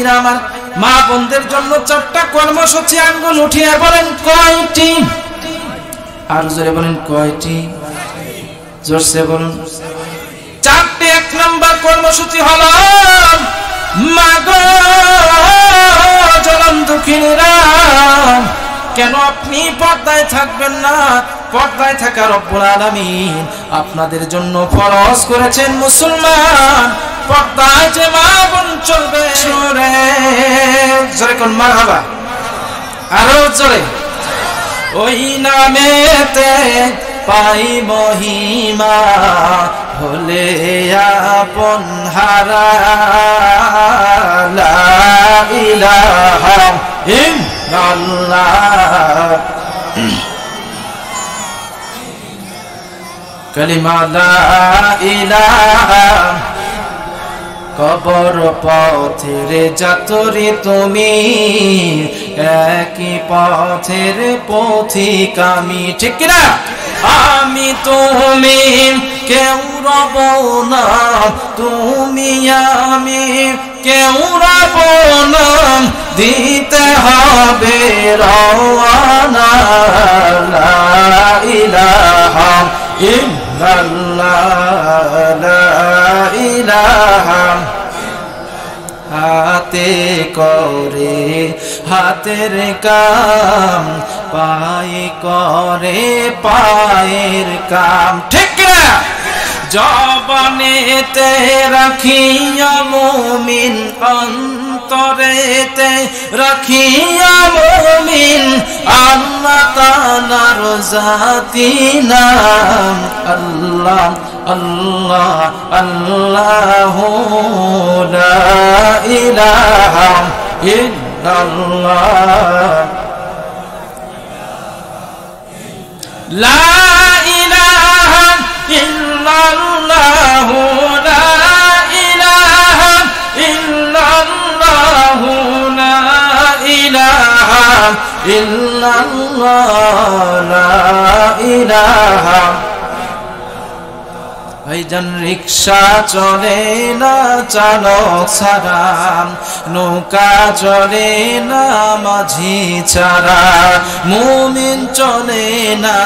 ভাইরা আমার, মা বোনদের জন্য 4টা কর্মসূচি আঙ্গুল উঠিয়ে বলেন কয়টি? আর জোরে বলেন কয়টি? জোরসে বলুন। 4টি। 1 নম্বর কর্মসূচি হলো মা গো জনম দুঃখিনীরা, কেন আপনি পর্দায় থাকবেন না? পর্দায় থাকা রব্বুল আলামিন আপনাদের জন্য ফরজ করেছেন মুসলমান, পর্দায় যে মা বোন চলবে। জোরে কোন মারহাবা, আরো জোরে। ওই নামেতে পাই মহিমা, হলে আপন হারা লা ইলাহা ইল্লাল্লাহ, কালিমা লা ইলাহা। কবর পথের যাত্রী তুমি, একই পথের পথিক আমি, ঠিক না? আমি তুমি কেউ রব না, তুমি আমি কেউ রব না, দিতে হবে রওয়ানা লা ইলাহা ইল্লাল্লাহ লা ইলাহা। হাতে করে হাতের কাম, পায়ে করে পায়ের কাম, ঠিক না? জবানেতে রাখিয়া মুমিন, অন্তরেতে রাখিয়া মুমিন, আল্লাহ তাআলার জাতি নাম আল্লাহ আল্লাহ আল্লাহু লা ইলাহা ইল্লাল্লাহ লা ইলাহা ইল্লাল্লাহ লা ইলাহা ইল্লাল্লাহ লা ইলাহা ইল্লাল্লাহ লা ইলাহা। ভাইজান রিকশা চলে না চালক ছাড়া, নৌকা চলে না মাঝি ছাড়া, মুমিন চলে না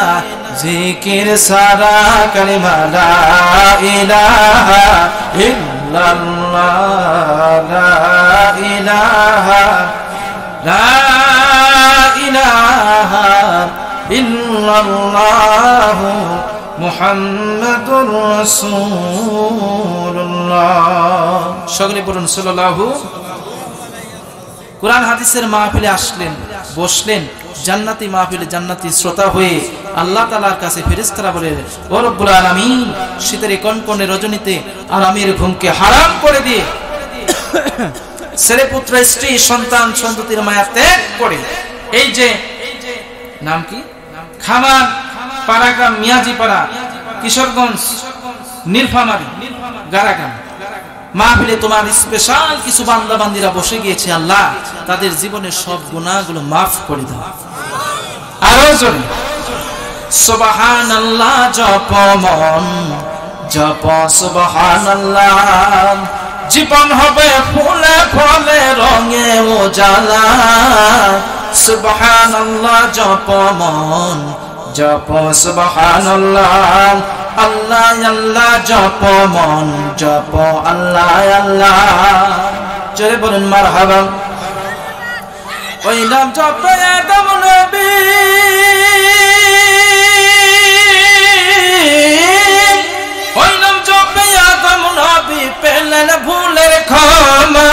জিকির ছাড়া, কালিমা লা ইলাহা ইল্লাল্লাহ লা ইলাহা লা ইলাহা ইল্লাল্লাহ মুহাম্মাদুর রাসূলুল্লাহ। সকলে বলুন সাল্লাল্লাহু। কোরআন হাদিসের মাহফিলে আসলেন, বসলেন, জান্নাতি মাহফিলে জান্নাতি শ্রোতা হয়ে আল্লাহ তাআলার কাছে ফেরেশতারা বলে, ও রব্বুল আলামিন, শীতের কনকনে রজনীতে আরামের ঘুমকে হারাম করে দিয়ে ছেলে পুত্র স্ত্রী সন্তান সন্ততির মায়া ত্যাগ করে, এই যে নাম কি, খামার পাড়াগ্রাম, মিয়াজিপাড়া, কিশোরগঞ্জ, নীলফামারী, গারাগ্রাম মাহফিলে তোমার স্পেশাল কিছু বান্দা বান্দিরা বসে গিয়েছে, আল্লাহ তাদের জীবনের সব গুনাহগুলো মাফ করে দাও। আরো জোরে সুবহানাল্লাহ জপ মন জপ, সুবহানাল্লাহ জীবন হবে ফুলে ফলে রঙে উজালা, সুবহানাল্লাহ জপ মন জপ, সুবহানাল্লাহ আল্লাহ আল্লাহ জপ মন জপ, আল্লাহ আল্লাহ। জোরে বলুন মারহাবা। ওই নাম জপ আদম নবী, ওই নাম জপ আদম নবী পেলেন ভুলের ক্ষমা,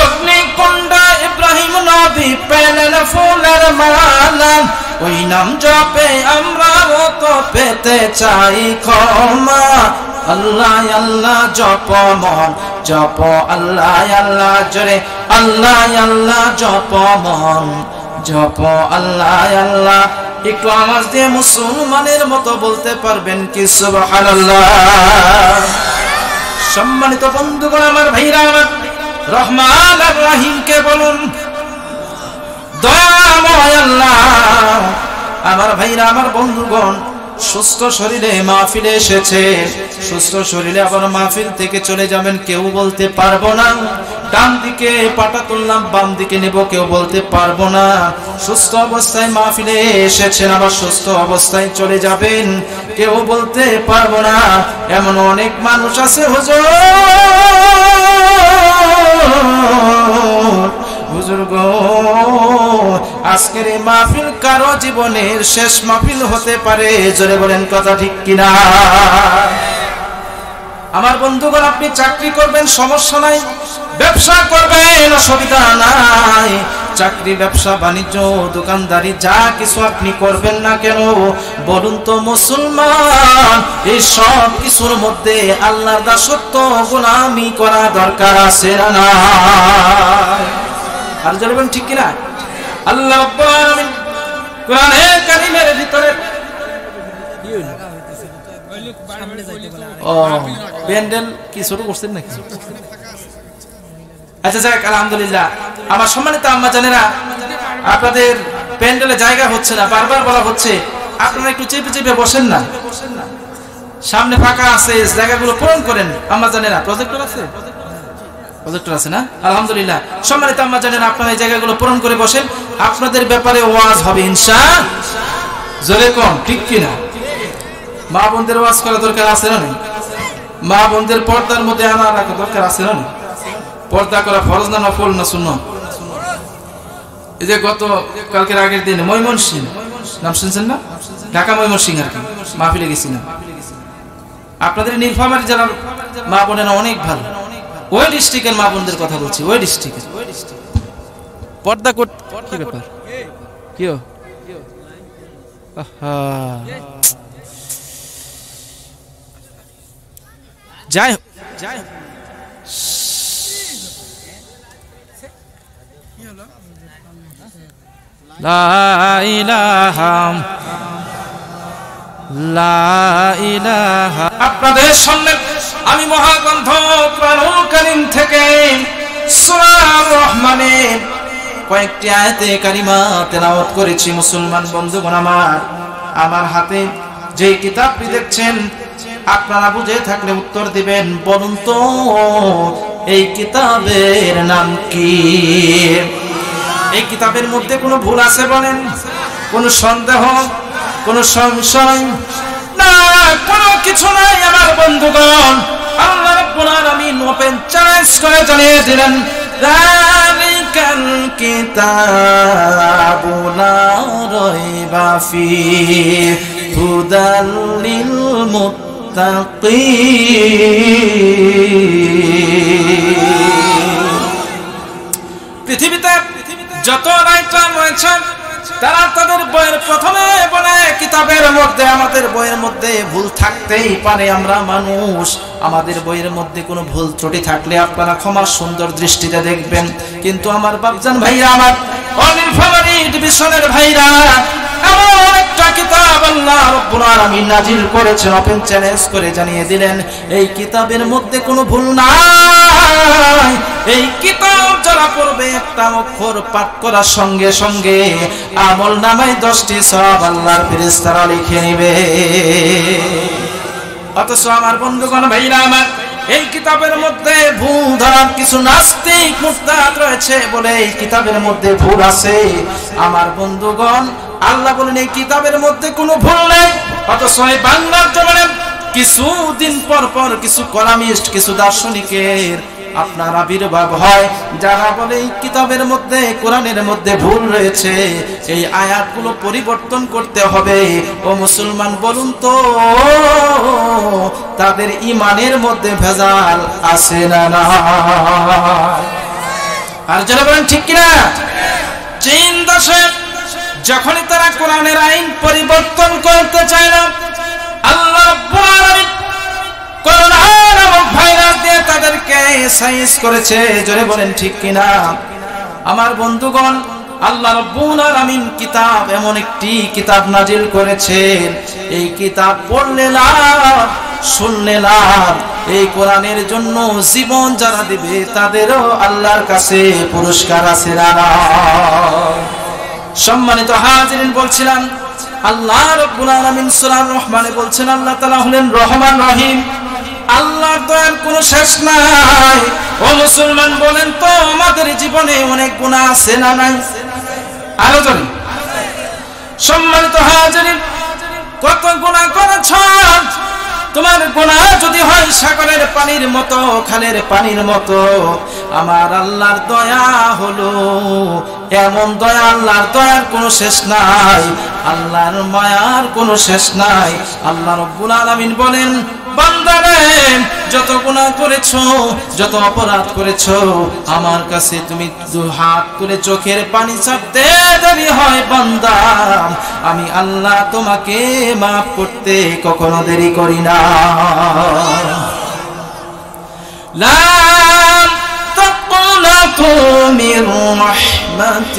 অগ্নিকুণ্ড ইব্রাহিম নবী পেলেন ফুলের মালা, ওই নাম জপে আমরাও তো পেতে চাই ক্ষমা, আল্লাহ আল্লাহ জপ মন জপ, আল্লাহ আল্লাহ জোরে আল্লাহ আল্লাহ জপ মন জপ, আল্লাহ আল্লাহ। একটু আওয়াজ দিয়ে মুসলমানের মতো বলতে পারবেন কি সুবহানাল্লাহ? সম্মানিত বন্ধুগণ আমার, ভাইরা আমার, রহমান আর রহিমকে বলুন দয়াময় আল্লাহ। আমার ভাইরা আমার বন্ধুগণ, সুস্থ শরীরে মাহফিলে এসেছে, সুস্থ শরীরে আবার মাহফিল থেকে চলে যাবেন কেউ বলতে পারবো না। ডান দিকে পাটা তুললাম বাম দিকে নেব কেউ বলতে পারবো না। সুস্থ অবস্থায় মাহফিলে এসেছেন আবার সুস্থ অবস্থায় চলে যাবেন কেউ বলতে পারবো না। এমন অনেক মানুষ আছে হুজুর, হুজুর গো আজকের এই মাহফিল কারো জীবনের শেষ মাহফিল হতে পারে, জোরে বলেন কথা ঠিক কিনা? আমার বন্ধুগণ, আপনি চাকরি করবেন সমস্যা নাই, ব্যবসা করবেন অসুবিধা নাই, চাকরি ব্যবসা বাণিজ্য দোকানদারি যা কিছু আপনি করবেন না কেন, বলুন তো মুসলমান এই সব কিছুর মধ্যে আল্লাহর দাসত্ব গোলামি করা দরকার আছে না? আর বলবেন ঠিক কিনা? আল্লাহ রাব্বুল আলামিন কোরআনে কারীমের ভিতরে প্যান্ডেল কি শুরু করছেন নাকি? আচ্ছা যাক, আলহামদুলিল্লাহ। আমার সম্মানিত আম্মা জানেরা, আপনাদের প্যান্ডেলে জায়গা হচ্ছে না, বারবার বলা হচ্ছে আপনারা একটু চেপে চেপে বসেন না, সামনে ফাঁকা আছে, জায়গাগুলো পূরণ করেন। আম্মা জানেরা, প্রজেক্টর আছে? প্রজেক্টর আছে না? আলহামদুলিল্লাহ। সম্মানিত আম্মা জানেরা, আপনারা এই জায়গাগুলো পূরণ করে বসেন, আপনাদের ব্যাপারে ওয়াজ হবে ইনশাআল্লাহ। জোরে কোন ঠিক কিনা? মা বোনদের ওয়াজ করা দরকার আছে না? মা বোনদের পর্দার মধ্যে আনা রাখা দরকার আছে না? পর্দা করা ফরজ না নফল না সুন্নাত? এই যে গত কালকের আগের দিন ময়মনসিংহ, নাম শুনছেন না? ঢাকা ময়মনসিংহ আর কি মাহফিলে গেছিলাম। আপনাদের নীলফামারী জেলার মা বোনেরা অনেক ভালো, ওই ডিস্ট্রিক্টের মা বোনদের কথা বলছি, ওই ডিস্ট্রিক্টের পর্দা করতে কি ব্যাপার? কি যাই যাই লা ইলাহা লা ইলাহা। আপনাদের সামনে আমি মহাগ্রন্থ কোরআনুল কারীম থেকে সূরা রহমানের কয়েকটি আয়াতে কারিমা তেলাওয়াত করেছি। মুসলমান বন্ধুগণ আমার হাতে যে কিতাবটি দেখছেন আপনারা বুঝে থাকলে উত্তর দিবেন, বলুন তো এই কিতাবের নাম কি? এই কিতাবের মধ্যে কোনো ভুল আছে বলেন? কোনো সন্দেহ, কোনো সংশয় না, কোনো কিছু নাই আমার বন্ধুগণ। আল্লাহ রাব্বুল আলামিন ওপেন চ্যালেঞ্জ করে জানিয়ে দিলেন, যালিকাল কিতাবু লা রাইবা ফীহি হুদাল লিল মুত্তাকিন। পৃথিবীতে যত রাইটার রয়েছে তারা তাদের বইয়ের প্রথমে বলে কিতাবের মধ্যে, আমাদের বইয়ের মধ্যে ভুল থাকতেই পারে, আমরা মানুষ, আমাদের বইয়ের মধ্যে কোনো ভুল ত্রুটি থাকলে আপনারা ক্ষমার সুন্দর দৃষ্টিতে দেখবেন। কিন্তু আমার বাপজান ভাইরা, আমার নীলফামারী ডিভিশনের ভাইরা, এমন একটা কিতাব আল্লাহ রাব্বুল আলামিন নাজিল করেছেন, ওপেন চ্যালেঞ্জ করে জানিয়ে দিলেন এই কিতাবের মধ্যে কোনো ভুল নাই। এই কিতাব যারা পড়বে একটা অক্ষর পাঠ করার সঙ্গে সঙ্গে আমলনামায় 10টি সওয়াব আল্লাহর ফেরেশতারা লিখে নেবে। অথচ আমার বন্ধুগণ ভাইরা আমার, এই কিতাবের মধ্যে ভুল ধরার কিছু নাস্তিক মুরতাদ রয়েছে বলে এই কিতাবের মধ্যে ভুল আছে। আমার বন্ধুগণ, আল্লাহ বলেন এই কিতাবের মধ্যে কোনো ভুল নেই। অথচ এই বাংলার জমিনে কিছুদিন পর পর কিছু কলামিস্ট, কিছু দার্শনিকের আপনার আবির্ভাব হয়, যারা বলে এই কিতাবের মধ্যে, কোরআনের মধ্যে ভুল রয়েছে, এই আয়াতগুলো পরিবর্তন করতে হবে। ও মুসলমান, বলুন তো তাদের ঈমানের মধ্যে ভেজাল আছে না? আর যারা বলেন ঠিক কিনা? চীন দেশে যখনই তারা কোরআনের আইন পরিবর্তন করতে চায় না, আল্লাহ রাব্বুল আলামিন করোনা নামক ভাইরাস দিয়ে তাদেরকে সাইজ করেছে। জোরে বলেন ঠিক কিনা? আমার বন্ধুগণ, আল্লাহ রাব্বুল আলামিন কিতাব, এমন একটি কিতাব নাজিল করেছেন, এই কিতাব পড়লে লাভ, শুনলে লাভ। এই কোরআনের জন্য জীবন যারা দিবে তাদেরও আল্লাহর কাছে পুরস্কার আছে না? সম্মানিত হাজিরিন, বলছিলাম আল্লাহ রাব্বুল আলামিন সূরা রহমানে বলছেন আল্লাহ তাআলা হলেন রহমান রহিম। আল্লাহর দয়ার কোনো শেষ নাই। ও মুসলমান বলেন তো আমাদের জীবনে অনেক গুনাহ আছে না নাই? আরো জোরে। সম্মানিত হাজিরিন, কত গুনাহ করেছ? তোমার গুনাহ যদি হয় সাগরের পানির মতো, খালের পানির মতো, আমার আল্লাহর দয়া হলো এমন দয়া, আল্লাহর দয়ার কোনো শেষ নাই, আল্লাহর মায়ার কোনো শেষ নাই। আল্লাহ রাব্বুল আলামিন বলেন, বান্দারে যত গুনাহ করেছো, যত অপরাধ করেছো, আমার কাছে তুমি দুই হাত করে চোখের পানি ছাড়তে দেরি হয় বান্দা, আমি আল্লাহ তোমাকে মাফ করতে কখনো দেরি করি না। লা তাকুনাতু মির রাহমাতিল্লাহ।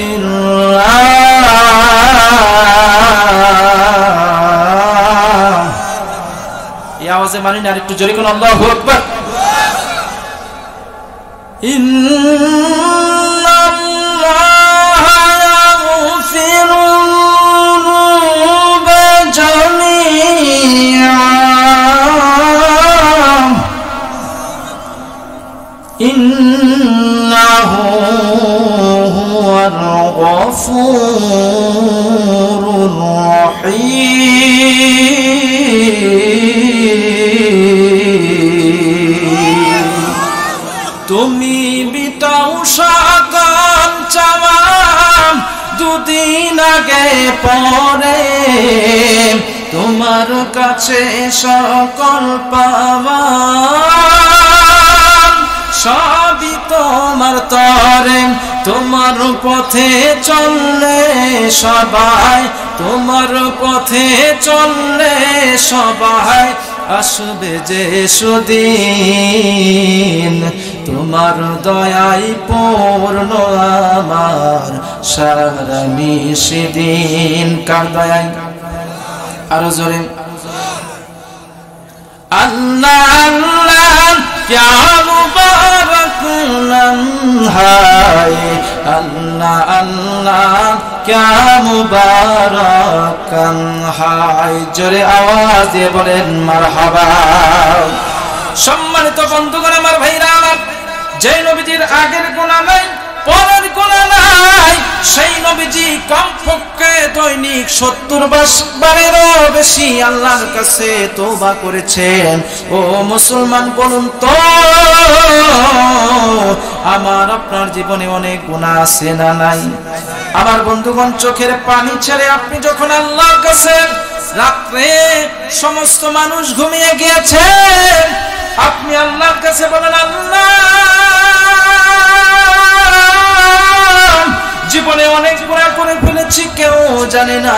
এই আওয়াজে মানি না, একটু জোরে কোন আল্লাহু আকবার। ইন্নাল্লাহা ইয়াগফিরুল যুনুবা জামিআন ইন্নাহু হুয়াল গফুরুর রহিম। তুমি বিটাও সাকাম চাওয়াম দুদিন আগে পরে, তোমার কাছে সকল পাওয়া সবই তোমার তরে। তোমার পথে চললে সবাই, তোমার পথে চললে সবাই, আসবে যে সুদিন তোমার দয়াই পূর্ণ আমার সারা নিশিদিন। কার দয়াই? আরো জোরে। আল্লাহ আল্লাহ क्या मुबारक लम्हा है, अल्लाह अल्लाह क्या मुबारक लम्हा है। जोरे आवाज দিয়ে বলেন মারহাবা। সম্মানিত বন্ধুগণ, আমার ভাইরা আমার, যে নবীজির আগের গুনাহ নাই, পরের গুনাহ নাই, সেই নবীজি কমপক্ষে দৈনিক 70 বারেরও বেশি আল্লাহর কাছে তওবা করেছেন। ও মুসলমান বলুন তো, আমার আপনার জীবনে অনেক গুনাহ আছে না নাই? আমার বন্ধুগণ, চোখের পানি ছেড়ে আপনি যখন আল্লাহর কাছে, রাতে সমস্ত মানুষ ঘুমিয়ে গিয়েছে, আপনি আল্লাহর কাছে বলেন, আল্লাহ জীবনে অনেক গুনাহ করে ফেলেছি, কেউ জানে না,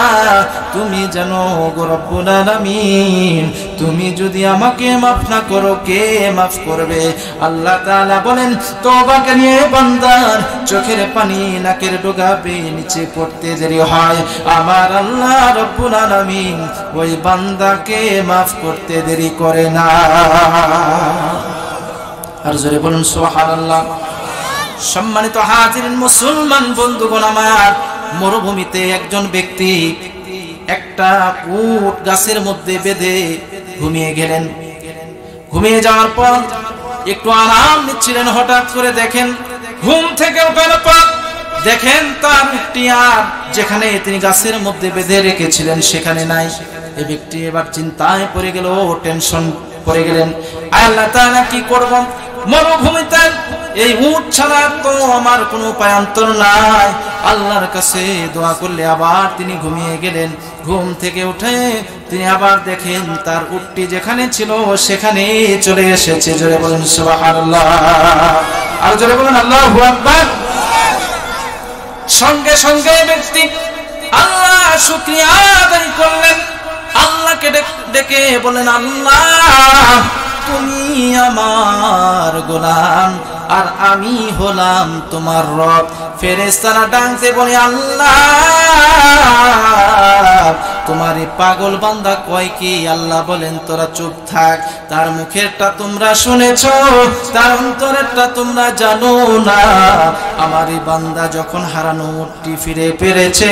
তুমি জানো গো রব্বুল আলামিন। তুমি যদি আমাকে মাফ না করো, কে মাফ করবে? আল্লাহ তাআলা বলেন, তওবাকে নিয়ে বান্দার চোখের পানি নাকের ডগা বেয়ে নিচে পড়তে দেরি হয়, আমার আল্লাহ রব্বুল আলামিন ওই বান্দাকে মাফ করতে দেরি করে না। আর জোরে বলুন সুবহানাল্লাহ। সম্মানিত হাজিরিন, মুসলমান বন্ধুগণ আমার, মরুভূমিতে একজন ব্যক্তি একটা উট গাছের মধ্যে বেঁধে ঘুমিয়ে গেলেন। ঘুমিয়ে যাওয়ার পর একটু আরাম নিচ্ছিলেন, হঠাৎ করে দেখেন ঘুম থেকে ওঠার পর দেখেন তার উটটি আর যেখানে তিনি গাছের মধ্যে বেঁধে রেখেছিলেন সেখানে নাই। এই ব্যক্তি এবার চিন্তায় পড়ে গেল, টেনশন পড়ে গেলেন, আল্লাহ তাআলা কি করব? মরুভূমিতে এই উট ছাড়া তো আমার কোনো উপায়ান্তর নাই। আল্লাহর কাছে দোয়া করলে আবার তিনি ঘুমিয়ে গেলেন। ঘুম থেকে উঠে তিনি আবার দেখেন তার উটটি যেখানে ছিল সেখানে চলে এসেছে। জোরে বলেন সুবহানাল্লাহ। আর জোরে বলেন আল্লাহু আকবার। সঙ্গে সঙ্গে ব্যক্তি আল্লাহ শুকরিয়া আদায় করলেন, আল্লাহকে ডেকে বলেন, আল্লাহ তুমি আমার গোলাম, আর আমি হলাম তোমার রব। ফেরেশতারা ডাকতে বলে আল্লাহ তোমার এই পাগল বান্দা কয় কি? আল্লাহ বলেন তোরা চুপ থাক, তার মুখেরটা তোমরা শুনেছো, তার অন্তরেরটা তোমরা জানো না। আমার এই বান্দা যখন হারানো উটটি ফিরে পেরেছে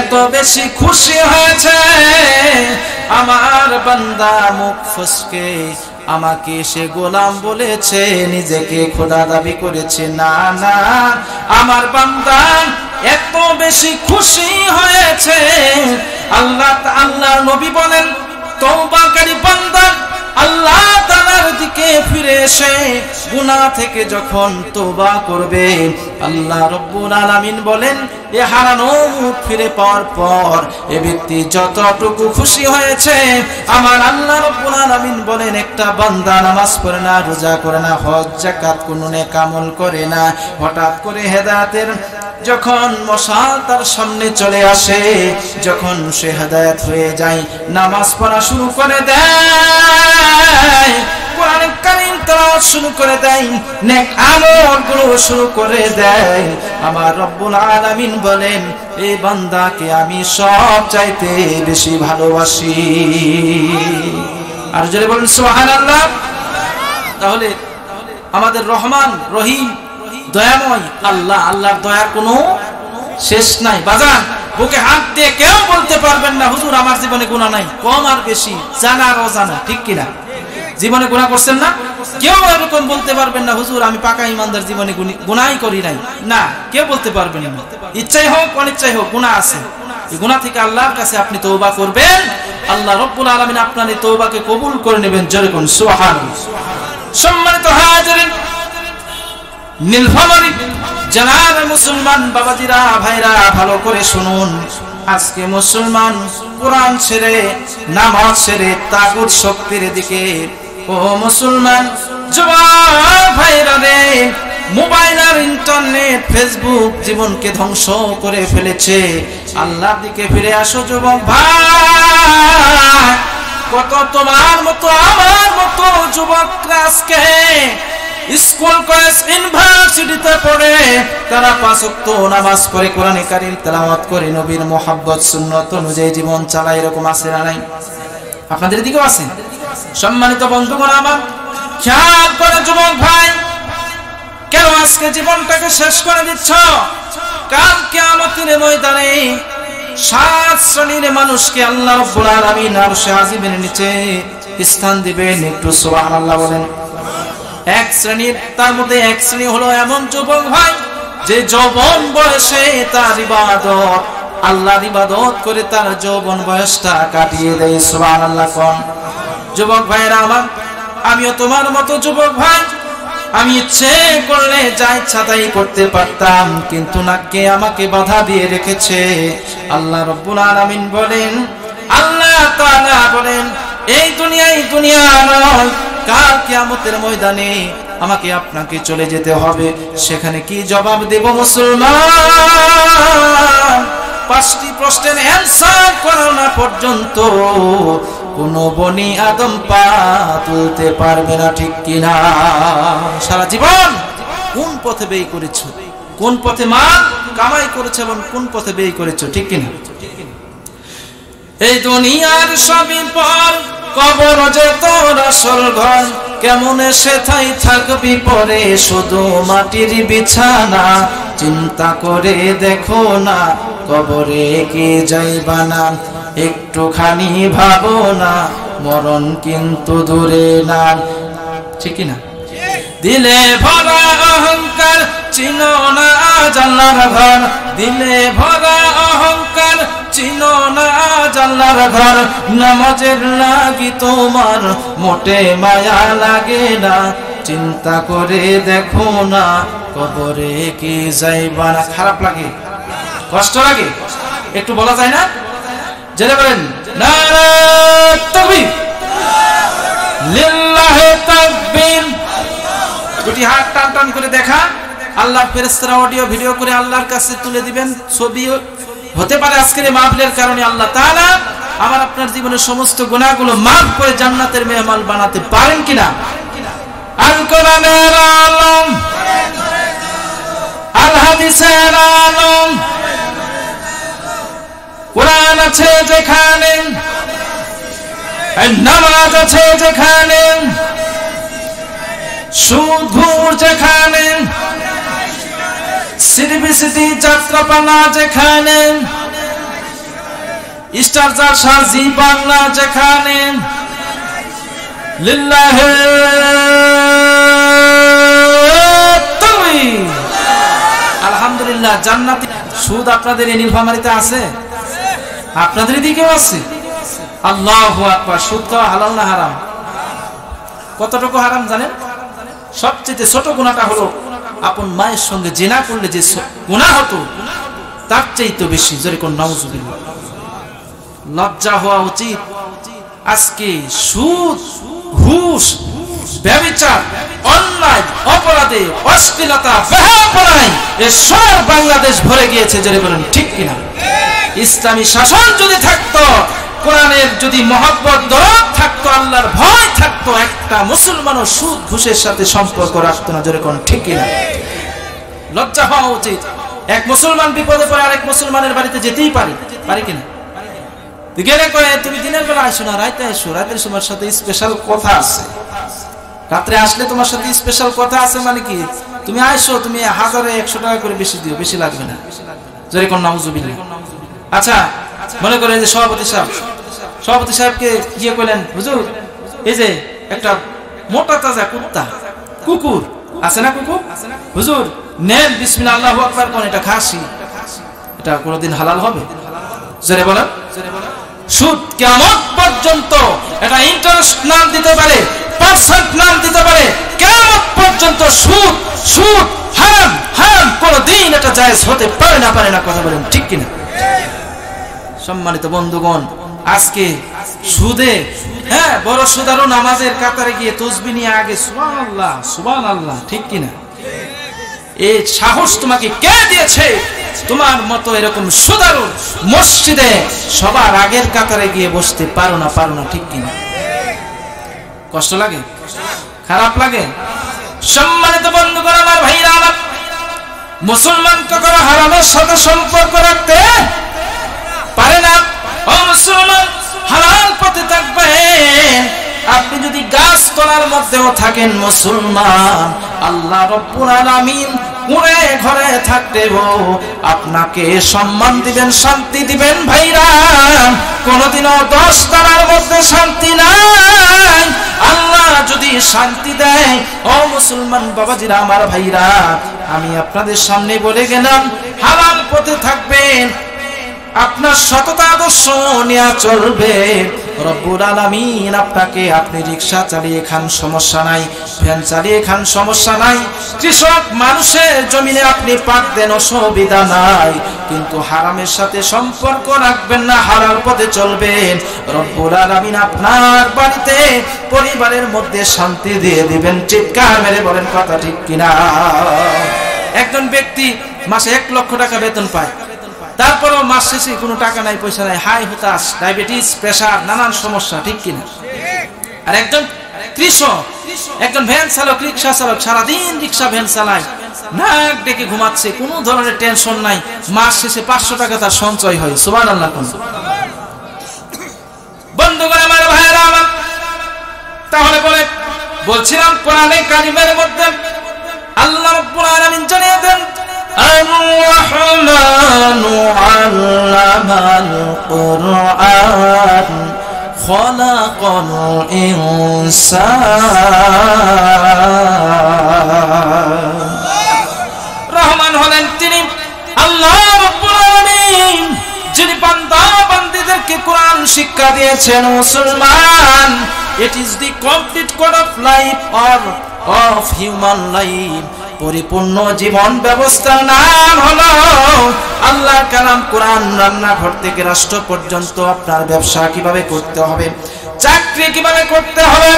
এত বেশি খুশি হয়েছে, আমার বান্দা মুখ ফসকে আমাকে সে গোলাম বলেছে, নিজেকে খোদা দাবি করেছে। না না, আমার বান্দা এত বেশি খুশি হয়েছে, আল্লাহ নবী বলেন তওবাকারী বান্দা আল্লাহ তাআলার দিকে ফিরে এসে গুনাহ থেকে যখন তওবা করবে, আল্লাহ রব্বুল আলামিন বলেন এ হারানো মুখ ফিরে পাওয়ার পর এ ব্যক্তি যতটুকু খুশি হয়েছে, আমার আল্লাহ রব্বুল আলামিন বলেন একটা বান্দা নামাজ পড়ে না, রোজা করে না, হজ যাকাত কোনো নেক আমল করে না, হঠাৎ করে হেদায়েতের যখন মশাল তার সামনে চলে আসে, যখন সে হেদায়েত হয়ে যায়, নামাজ পড়া শুরু করে দেয়, কোরআন কারীম তেলাওয়াত শুরু করে দেয়, নেক আমলগুলো শুরু করে দেয়, আমার রব্বুল আলামিন বলেন এই বান্দাকে আমি সব চাইতে বেশি ভালোবাসি। আর জোরে বলেন সুবহানাল্লাহ। তাহলে আমাদের রহমান রহিম দয়াময় আল্লাহ, আল্লাহর দয়ার কোনো শেষ নাই। বাজান বুকে হাত দিয়ে কেউ বলতে পারবেন না হুজুর আমার জীবনে গুনাহ নাই, কম আর বেশি, জানা আর অজানা, ঠিক কিনা? জীবনে গুনাহ করছেন না? কেউ এরকম বলতে পারবেন না হুজুর আমি পাকা ইমানদার, জীবনে গুনাহই করি নাই, না কেউ বলতে পারবেন না। ইচ্ছাই হোক অনিচ্ছাই হোক গুনাহ আছে, এই গুনাহ থেকে আল্লাহর কাছে আপনি তওবা করবেন, আল্লাহ রব্বুল আলামিন আপনার এই তওবাকে কবুল করে নেবেন। যেরকম সুবহানাল্লাহ। সম্মানিত হাজিরিন, নীলফামারী জনাব মুসলমান বাবাজিরা ভাইরা ভালো করে শুনুন, আজকে মুসলমান কোরআন ছেড়ে নামাজ ছেড়ে তাগুত শক্তির দিকে, ও মুসলমান যুবক ভাইরা রে, মোবাইল আর ইন্টারনেট ফেসবুক জীবনকে ধ্বংস করে ফেলেছে। আল্লাহর দিকে ফিরে আসো যুবক ভাই। কত তোমার মতো আমার মতো যুবকরা আজকে স্কুল কলেজ ইউনিভার্সিটিতে পড়ে, তারা 5 ওয়াক্ত নামাজ পড়ে, কোরআনে কারীম তেলাওয়াত করে, নবীর মুহাব্বত সুন্নাত অনুযায়ী জীবন চালায়, এরকম আছে না নাই? আপনাদের দিকেও আছে? সম্মানিত বন্ধুগণ আমার, খেয়াল করে যুবক ভাই, কেন আজকে জীবনটাকে শেষ করে দিচ্ছ? কাল কিয়ামতের ময়দানে 7 শ্রেণীর মানুষকে আল্লাহ রাব্বুল আলামিন আরশে আজিমের নিচে স্থান দিবেন। একটু সুবহানাল্লাহ বলেন। এক শ্রেণীর, তার মধ্যে এক শ্রেণী হলো এমন যুবক ভাই যে যৌবন বয়সে তার ইবাদত, আল্লাহর ইবাদত করে তার যৌবন বয়সটা কাটিয়ে দেয়। সুবহানাল্লাহ কোন যুবক ভাইরা আমার, আমিও তোমার মতো যুবক ভাই, আমি ইচ্ছে করলে যা ইচ্ছা তাই করতে পারতাম, কিন্তু না, কে আমাকে বাধা দিয়ে রেখেছে? আল্লাহ রাব্বুল আলামিন বলেন, আল্লাহ তাআলা বলেন এই দুনিয়া নয়, কাল কিয়ামতের ময়দানে আমাকে আপনাকে চলে যেতে হবে। সেখানে কি জবাব দেব মুসলমান? 5টি প্রশ্নের অ্যানসার করো না পর্যন্ত কোন বনি আদম পা তুলতে পারবে না, ঠিক কিনা? সারা জীবন কোন পথে ব্যয় করেছো, কোন পথে মাল কামাই করেছো এবং কোন পথে ব্যয় করেছো, ঠিক কিনা? এই দুনিয়ার সবই পর, কবর যে তোর আসল ঘর, কেমনে সেথাই থাকবি পরে শুধু মাটির বিছানা। চিন্তা করে দেখো না কবরে কি যাইবা না, একটুখানি ভাবো না মরণ কিন্তু দূরে না, ঠিক না? দিলে ভরা অহংকার চিনো না আজ আল্লাহর ঘর, দিলে ভরা অহংকার চিনো না আজ আল্লাহর ঘর। নামাজের লাগি তোমার মোটে মায়া লাগে না, চিন্তা করে দেখো না কবরে কি যাইবা না। খারাপ লাগে, কষ্ট লাগে, একটু বলা যায় না? জেনে বলেন নারে তাকবীর, লিল্লাহি তাকবীর। দুটি হাত টান টান করে দেখা, আল্লাহর ফেরেশতারা অডিও ভিডিও করে আল্লাহর কাছে তুলে দিবেন। ছবি হতে পারে আজকের এই মাহফিলের কারণে আল্লাহ তাআলা আমার আপনার জীবনের সমস্ত গুনাহগুলো মাফ করে জান্নাতের মেহমান বানাতে পারেন কিনা? আল কোরআনের আলম। আল হাদিসের আলম কোরআন আছে যেখানে, নামাজ আছে যেখানে, সুদ ঘুষ যেখানে, সিরিবিসিটি যাত্রাপালা যেখানে, স্টার জলসা জি বাংলা যেখানে, লিল্লাহি তাকবীর। আলহামদুলিল্লাহ। জান্নাতি সুদ আপনাদের এই নীলফামারীতে আছে? আপনাদের দিকেও আছে? আল্লাহু আকবার। সুদ খাওয়া হালাল না হারাম? কতটুকু হারাম জানেন? সবচেয়ে ছোট গুনাহটা হলো আপন মায়ের সঙ্গে জিনা করলে যে গুনাহ হতো তার চাইতে বেশি। যেরকম নাউজুবিল্লাহ। লজ্জা হওয়া উচিত। আজকে সুদ, ঘুষ, ব্যভিচার, অন্যায়, অপরাধে, অশ্লীলতা, বেহায়াপনায় এসব বাংলাদেশ ভরে গিয়েছে। যারা বলেন ঠিক কিনা? ইসলামী শাসন যদি থাকতো, কোরআনের যদি মহব্বত দরদ থাকতো, আল্লাহর ভয় থাকতো, একটা মুসলমানও সুদ ঘুষের সাথে সম্পর্ক রাখতো না। যারা কোন ঠিক কিনা? লজ্জা হওয়া উচিত। এক মুসলমান বিপদে পড়ে আরেক মুসলমানের বাড়িতে যেতেই পারি, পারি কিনা? গেলে কয়ে তুমি দিনের বেলা আসো না, রাতে আসো, রাতের তোমার সাথে স্পেশাল কথা আছে। রাত্রে আসলে তোমার সাথে স্পেশাল কথা আছে মানে কি? তুমি আইসো, তুমি 1000-100 টাকা করে বেশি দিও, বেশি লাগবে না। যেরকম নাউজুবিল্লাহ। আচ্ছা, মনে করেন যে সভাপতি সাহেবকে গিয়ে কইলেন, হুজুর এই যে একটা মোটা তাজা কুকুর আছে না, কুকুর হুজুর নেন, বিসমিল্লাহ আল্লাহু আকবার কোন, এটা খাসি, এটা কোনোদিন হালাল হবে? জোরে বলেন। সুদ কিয়ামত পর্যন্ত এটা ইন্টারেস্ট নাম দিতে পারে, পার্সেন্ট নাম দিতে পারে, কিয়ামত পর্যন্ত সুদ সুদ হারাম হারাম, কোনদিন এটা জায়েজ হতে পারে না, পারে না। কথা বলেন ঠিক কিনা? সম্মানিত বন্ধুগণ, আজকে সুদে বড় সুদারও নামাজের কাতারে গিয়ে তাসবিহ নিয়ে আগে সুবহানাল্লাহ সুবহানাল্লাহ, ঠিক কিনা? এই সাহস তোমাকে কে দিয়েছে? তোমার মতো এরকম সুদারু মসজিদে সবার আগের কাতারে গিয়ে বসতে পারো না, পারো না, ঠিক কিনা? কষ্ট লাগে, খারাপ লাগে। সম্মানিত বন্ধুগণ, আমার ভাইরা আমার, মুসলমান কখনো হারামের সাথে সম্পর্ক রাখতে পারে না। ও মুসলমান, হালাল পথে থাকবেন। আপনি যদি গাছ তলার মধ্যেও থাকেন মুসলমান, আল্লাহ রাব্বুল আলামিন পুরে ঘরে থাকতেও আপনাকে সম্মান দিবেন, শান্তি দিবেন। ভাইরা, কোনদিনও 10 তলার মধ্যে শান্তি নাই। আল্লাহ যদি শান্তি দেয়, ও মুসলমান বাবাজিরা, আমার ভাইরা, আমি আপনাদের সামনে বলে গেলাম, হালাল পথে থাকবেন, আপনার সততা আদর্শ নিয়ে চলবে। রব্বুল আলামিন আপনাকে, আপনি রিকশা চালিয়ে খান সমস্যা নাই, ভ্যান চালিয়ে খান সমস্যা নাই, কৃষক মানুষের জমিনে আপনি পাক দেন অসুবিধা নাই, কিন্তু হারামের সাথে সম্পর্ক রাখবেন না, হালাল পথে চলবেন। রব্বুল আলামিন আপনার বাড়িতে, পরিবারের মধ্যে শান্তি দিয়ে দিবেন। চিৎকার মেরে বলেন কথা ঠিক কিনা? একজন ব্যক্তি মাসে 1 লক্ষ টাকা বেতন পায়, তারপরেও মাস শেষে কোনো টাকা নাই, পয়সা নাই, হাই হতাশ, ডায়াবেটিস, প্রেসার, নানান সমস্যা, ঠিক কিনা? আর একজন কৃষক, একজন ভ্যান চালক, রিক্সা চালক, সারাদিন রিক্সা ভ্যান চালায়, নাক ডেকে ঘুমাচ্ছে, কোনো ধরনের টেনশন নাই, মাস শেষে 500 টাকা তার সঞ্চয় হয়। সুবহানাল্লাহ। বন্ধুগণ আমার, ভাইরা আমার, তাহলে বলছিলাম কোরআনে কারিমের মধ্যে আল্লাহ রাব্বুল আলামিন জানিয়ে দেন, আর-রহমানু আল্লামাল কুরআন খলাকাল ইনসান। রহমান হলেন তিনি, আল্লাহ রাব্বুল আলামিন, যিনি বান্দা বান্দীদেরকে কোরআন শিক্ষা দিয়েছেন। মুসলমান, it is the complete code of life or of human life, পরিপূর্ণ জীবন ব্যবস্থার নাম হলো আল্লাহর কালাম কোরআন। রান্নাঘর থেকে রাষ্ট্র পর্যন্ত আপনার ব্যবসা কিভাবে করতে হবে, চাকরি কিভাবে করতে হবে,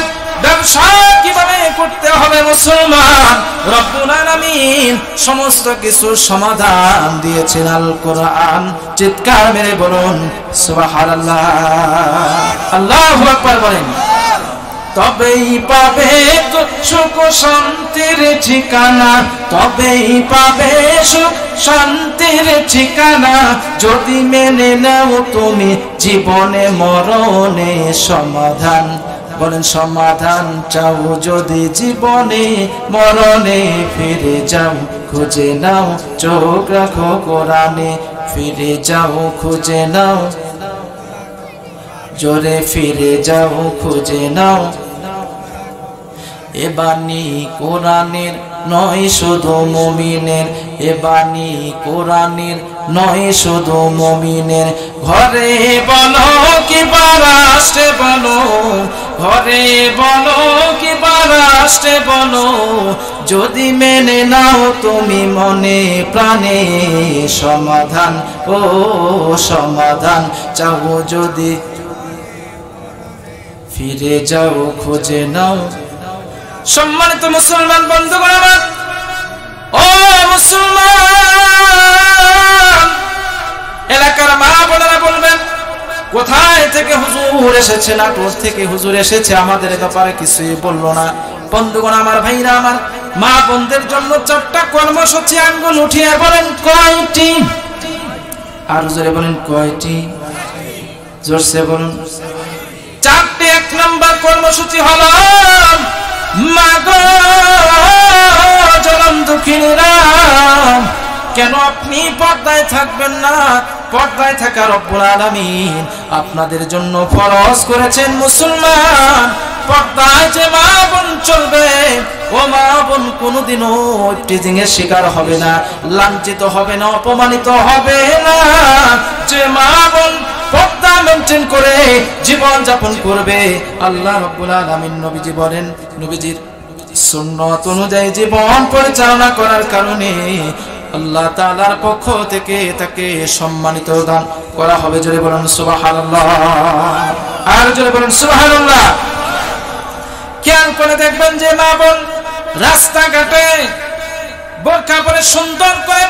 ব্যবসা কিভাবে করতে হবে, মুসলমান রব্বুল আলামিন সমস্ত কিছুর সমাধান দিয়েছেন আল কোরআন। চিৎকার মেরে বলুন সুবহানাল্লাহ, আল্লাহু আকবার বলেন। তবেই পাবে সুখ শান্তির ঠিকানা, তবেই পাবে সুখ শান্তির ঠিকানা। যদি মেনে নাও তুমি জীবনে মরণে সমাধান, বলেন সমাধান চাও যদি জীবনে মরণে, ফিরে যাও খুঁজে নাও চোখ রাখো কোরআনে, ফিরে যাও খুঁজে নাও, জোরে ফিরে যাও খুঁজে নাও। এ বাণী কোরআনের নয় শুধু মুমিনের, এ বাণী কোরআনের নয় শুধু মুমিনের। ঘরে বলো কি রাষ্ট্রে বলো, ঘরে বলো কি রাষ্ট্রে বলো, যদি মেনে নাও তুমি মনে প্রাণে সমাধান, ও সমাধান চাও যদি, ফিরে যাও খুঁজে নাও। সম্মানিত মুসলমান বন্ধুগণ আমার, ও মুসলমান এলাকার মা বোনেরা বলবেন, কোথায় থেকে হুজুর এসেছে, নাটোর থেকে হুজুর এসেছে, আমাদের ব্যাপারে কিছুই বললো না। বন্ধুগণ আমার, ভাইরা আমার, মা বোনদের জন্য 4টা কর্মসূচি আঙ্গুল উঠিয়ে বলেন কয়টি? আর জোরে বলেন কয়টি? জোরসে বলুন। 4টি। 1 নম্বর কর্মসূচি হলো, মা গো জনম দুঃখিনীরা, কেন আপনি পর্দায় থাকবেন না? পর্দায় থাকা রব্বুল আলামিন আপনাদের জন্য ফরজ করেছেন। মুসলমান পর্দায় যে মা বোন চলবে, ও মা বোন কোনোদিনও টিজিং এর শিকার হবে না, লাঞ্ছিত হবে না, অপমানিত হবে না। যে মা বোন পর্দা মেনটেন করে জীবন যাপন করবে, আল্লাহ রাব্বুল আলামিন নবীজি বলেন, নবীজির সুন্নাত অনুযায়ী জীবন পরিচালনা করার কারণে আল্লাহ তাআলার পক্ষ থেকে তাকে সম্মানিত দান করা হবে। জোরে বলুন সুবহানাল্লাহ, আর জোরে বলুন সুবহানাল্লাহ। খেয়াল করে দেখবেন যে মা বোন রাস্তাঘাটে বোরকা পরে সুন্দর করে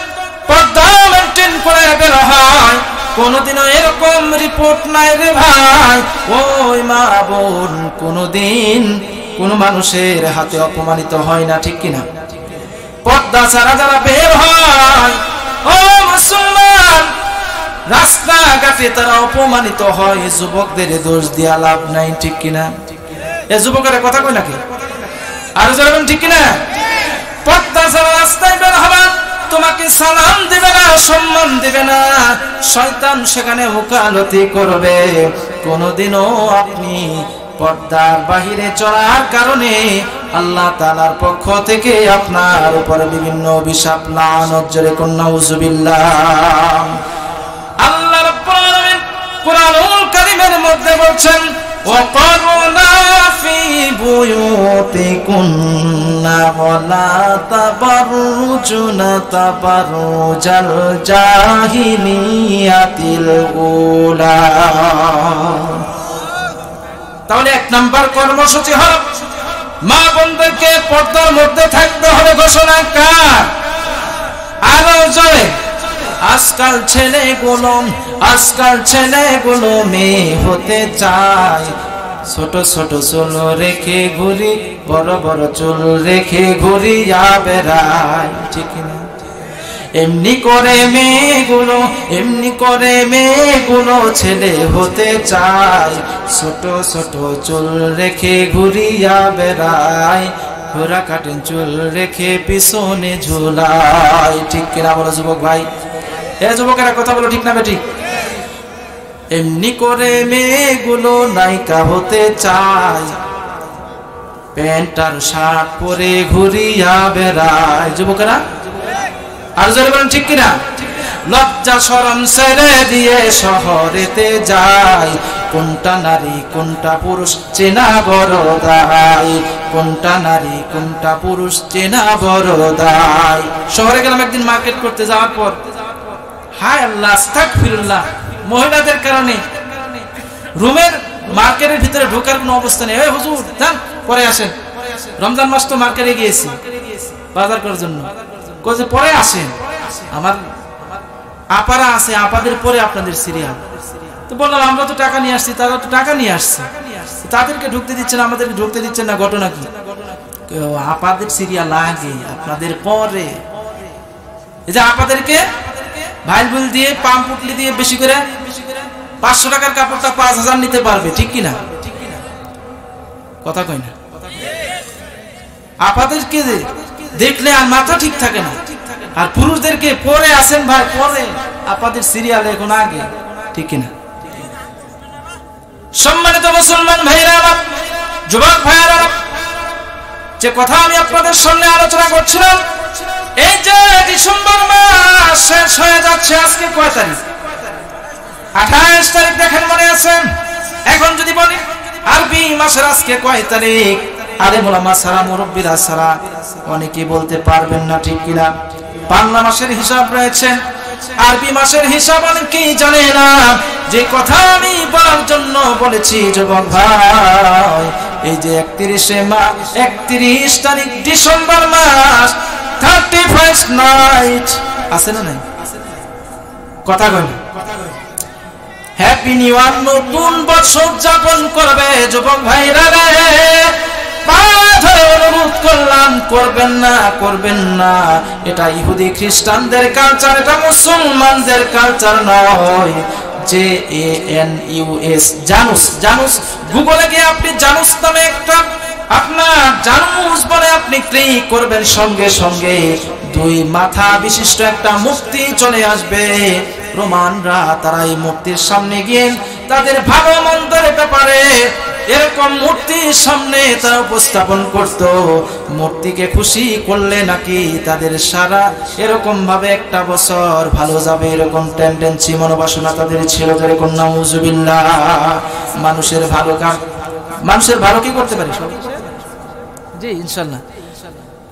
পর্দা মেনটেন করে বের হয়, কোনদিনও এরকম রিপোর্ট নাই রে ভাই। ওই মা বোন কোনদিন কোন মানুষের হাতে অপমানিত হয় না, ঠিক কিনা? পর্দা ছাড়া যারা বের হয়, ও মুসলমান, রাস্তাঘাটে তারা অপমানিত হয়। যুবকদের দোষ দিয়া লাভ নাই, ঠিক কিনা? এ যুবকের কথা কই নাকি? আর যাবেন, ঠিক কিনা? পর্দা ছাড়া রাস্তায় বের হবা, তোমাকে সালাম দিবে না, সম্মান দিবে না, শয়তান সেখানে ওকালতি করবে। কোনদিনও আপনি পর্দার বাহিরে চলার কারণে আল্লাহ তাআলার পক্ষ থেকে আপনার উপরে বিভিন্ন অভিশাপ লানত, জোরে কোন নাউজুবিল্লাহ। আল্লাহ রাব্বুল আলামিন কুরআনুল কারীমের মধ্যে বলছেন, ওয়াকারনা ফি বুয়ুতিকুন্না ওয়ালা তাবাররুজনা তাবাররুজাল জাহিলিয়াতিল উলা। তাহলে 1 নম্বর কর্মসূচি হলো মা বোনদেরকে পর্দার মধ্যে থাকতে হবে। ঘোষণা কার? আরো জোরে। আজকাল ছেলেগুলো মেয়ে হতে চায়, ছোট ছোট চুল রেখে ঘুরি, বড় বড় চুল রেখে ঘুরিয়া বেড়ায়, ঠিক না? এমনি করে মেয়েগুলো ছেলে হতে চায়, ছোট ছোট চুল রেখে ঘুরিয়া বেড়ায়, ঘোরা কাটেন চুল রেখে পিছনে ঝুলায়, ঠিক কিনা বলো যুবক ভাই? এ যুবকেরা কথা বলো, ঠিক না বেঠিক? এমনি করে মেয়েগুলো নায়িকা হতে চায়, প্যান্ট আর শার্ট পরে ঘুরিয়া বেড়ায়, যুবকেরা আর জোরে বলেন, ঠিক কিনা? লজ্জা শরম ছেড়ে দিয়ে শহরেতে যায়, কোনটা নারী কোনটা পুরুষ চেনা বড় দায়, কোনটা নারী কোনটা পুরুষ চেনা বড় দায়। শহরে গেলাম একদিন মার্কেট করতে, যাওয়ার পর হায় আল্লাহ আস্তাগফিরুল্লাহ, মহিলাদের কারণে রুমের মার্কেটের ভিতরে ঢোকার কোনো অবস্থা নেই। হুজুর যান পরে আসেন, রমজান মাস তো মার্কেটে গিয়েছি বাজার করার জন্য, পরে আসেন, আমার আপারা আছে, আপাদের পরে আপনাদের সিরিয়াল। তো বললাম আমরা তো টাকা নিয়ে আসছি, তারা তো টাকা নিয়ে আসছে, তাদেরকে ঢুকতে দিচ্ছেন, আমাদেরকে ঢুকতে দিচ্ছেন না, ঘটনা কি? আপাদের সিরিয়াল লাগে আপনাদের পরে। এই যে আপনাদেরকে ভাইল বুল দিয়ে পাম্প পুটলি দিয়ে বেশি করে 500 টাকার কাপড়টা 5000 নিতে পারবে, ঠিক কিনা? কথা কই না? আপনাদেরকে দেখলে আর মাথা ঠিক থাকে না, আর পুরুষদেরকে পরে আসেন ভাই, পরে আপনাদের সিরিয়াল এখন আগে, ঠিক কিনা? সম্মানিত মুসলমান ভাইরা, যুবক ভাইরা, যে কথা আমি আপনাদের সামনে আলোচনা করছিলাম, এই যে ডিসেম্বর মাস শেষ হয়ে যাচ্ছে, আজকে কয় তারিখ? 28 তারিখ, দেখেন মনে আছেন? এখন যদি বলি আরবি মাসের আজকে কয় তারিখ, আলেম ওলামা ছাড়া, মুরব্বিরা ছাড়া অনেকেই বলতে পারবেন না, ঠিক কিনা? বাংলা মাসের হিসাব রয়েছে, আরবি মাসের হিসাব অনেকেই জানে না। যে কথা আমি বলার জন্য বলেছি যুবক ভাই, এই যে 31 তারিখ ডিসেম্বর মাস, 31 নাইট আছে না নাই? কথা কই না? হ্যাপি নিউ ইয়ার, নতুন বছর যাপন করবে যুবক ভাইরা রে, অনুরোধ করলাম, করবেন না। এটা ইহুদি খ্রিস্টানদের কালচার, এটা মুসলমানদের কালচার নয়। JANUS, জানুস, গুগলে গিয়ে আপনি জানুস নামে একটা আপনার জানুস বলে আপনি ক্লিক করবেন, সঙ্গে সঙ্গে 2 মাথা বিশিষ্ট একটা মূর্তি চলে আসবে। রোমানরা তারা এই মূর্তির সামনে গিয়ে তাদের ভালো মন্দের ব্যাপারে এরকম মূর্তির সামনে তারা উপস্থাপন করত। মূর্তিকে খুশি করলে নাকি তাদের সারা এরকম ভাবে একটা বছর ভালো যাবে, এরকম টেন্ডেন্সি মনোবাসনা তাদের ছিল। যেরকম নাউজুবিল্লাহ, মানুষের ভালো কি করতে পারে? জি ইনশাআল্লাহ।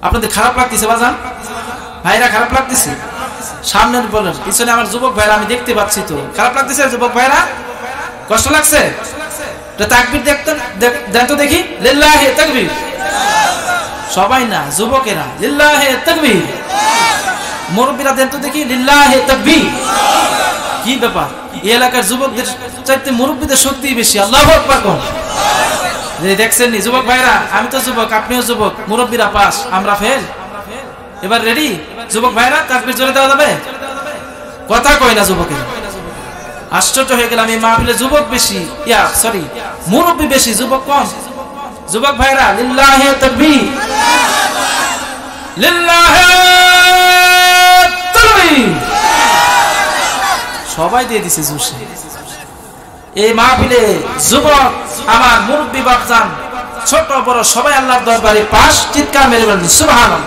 আপনাদের খারাপ লাগতেছে বাজান ভাইরা? খারাপ লাগতেছে? সামনের বলেন, পিছনে আমার যুবক ভাইরা আমি দেখতে পাচ্ছি, তো খারাপ লাগতেছে যুবক ভাইরা? কষ্ট লাগছে? তাকবীর দেন তো দেখি, লিল্লাহি তাকবীর। সবাই না, যুবকেরা লিল্লাহি তাকবীর। মুরব্বিরা দেন তো দেখি, লিল্লাহি তাকবীর। কি ব্যাপার? এই এলাকার যুবকদের চাইতে মুরব্বিদের শক্তি বেশি। আল্লাহু আকবার কোন? দেখছেন নি যুবক ভাইরা? আমি তো যুবক, আপনিও যুবক, মুরব্বিরা পাস, আমরা ফেল। এবার রেডি যুবক ভাইরা? তাকবীর জোরে দেওয়া যাবে? কথা কয় না যুবকেরা। আশ্চর্য হয়ে গেলাম, এই মাহফিলে যুবক বেশি, মুরব্বি বেশি, যুবক কম। যুবক ভাইরা লিল্লাহি তাকবীর, লিল্লাহি তাকবীর। সবাই দিয়ে দিছে জোশে। এই মাহফিলে যুবক আমার মুরব্বি বাপজান, ছোট বড় সবাই আল্লাহর দরবারে পাশ, চিৎকার মেরে বলেন সুবহানাল্লাহ।